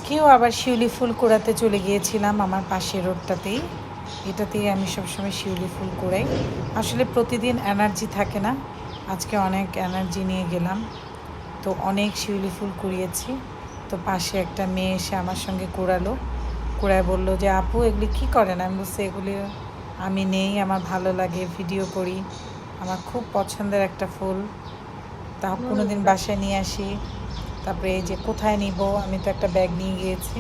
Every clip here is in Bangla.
আজকেও আবার শিউলি ফুল কুড়াতে চলে গিয়েছিলাম আমার পাশের রোডটাতেই। এটাতেই আমি সবসময় শিউলি ফুল কুড়াই। আসলে প্রতিদিন এনার্জি থাকে না, আজকে অনেক এনার্জি নিয়ে গেলাম। তো অনেক শিউলি ফুল কুড়িয়েছি। তো পাশে একটা মেয়ে এসে আমার সঙ্গে কুড়ালো, কুড়ায় বলল যে আপু এগুলি কী করেন? আমি বলছি এগুলি আমি নেই, আমার ভালো লাগে, ভিডিও করি, আমার খুব পছন্দের একটা ফুল, তা কোনো দিন বাসায় নিয়ে আসি। তারপরে এই যে কোথায় নিব, আমি তো একটা ব্যাগ নিয়ে গিয়েছি,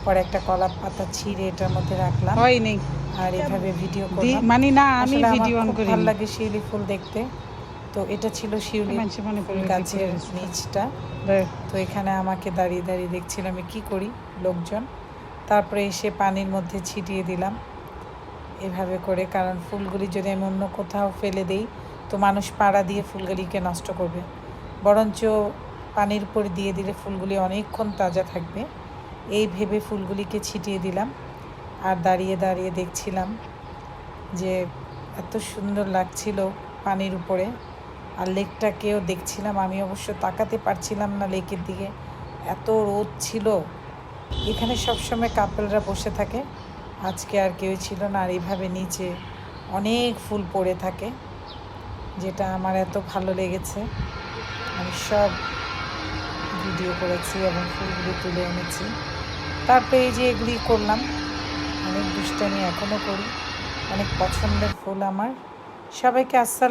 পরে একটা কলা পাতা ছিঁড়ে এটার মধ্যে রাখলাম হয় নাই আর এভাবে ভিডিও করলাম। মানে না আমি আসলে আমার ভিডিও অন খুব ভালো করিনি। লাগে শিউলি ফুল দেখতে। তো এটা ছিল শিউলি মানুষে মনে ফুল করে কি করে গাছের গেছে। নিচটা। তো এখানে আমাকে দাঁড়িয়ে দাঁড়িয়ে দেখছিলাম আমি কী করি লোকজন। তারপরে এসে পানির মধ্যে ছিটিয়ে দিলাম এভাবে করে, কারণ ফুলগুলি যদি আমি অন্য কোথাও ফেলে দিই তো মানুষ পাড়া দিয়ে ফুলগুলিকে নষ্ট করবে, বরঞ্চ পানির উপর দিয়ে দিলে ফুলগুলি অনেকক্ষণ তাজা থাকবে। এই ভেবে ফুলগুলিকে ছিটিয়ে দিলাম আর দাঁড়িয়ে দাঁড়িয়ে দেখছিলাম যে এত সুন্দর লাগছিল পানির উপরে। আর লেকটাকেও দেখছিলাম, আমি অবশ্য তাকাতে পারছিলাম না লেকের দিকে, এত রোদ ছিল। এখানে সবসময় কাপলরা বসে থাকে, আজকে আর কেউ ছিল না। আর এইভাবে নিচে অনেক ফুল পড়ে থাকে, যেটা আমার এত ভালো লেগেছে। আমি সব ভিডিও করেছি এবং ফুলগুলি তুলে এনেছি। তারপরে এই যে এগুলি করলাম, অনেক দুষ্টামি এখনও করি, অনেক পছন্দের ফুল আমার। সবাইকে আসসালাম।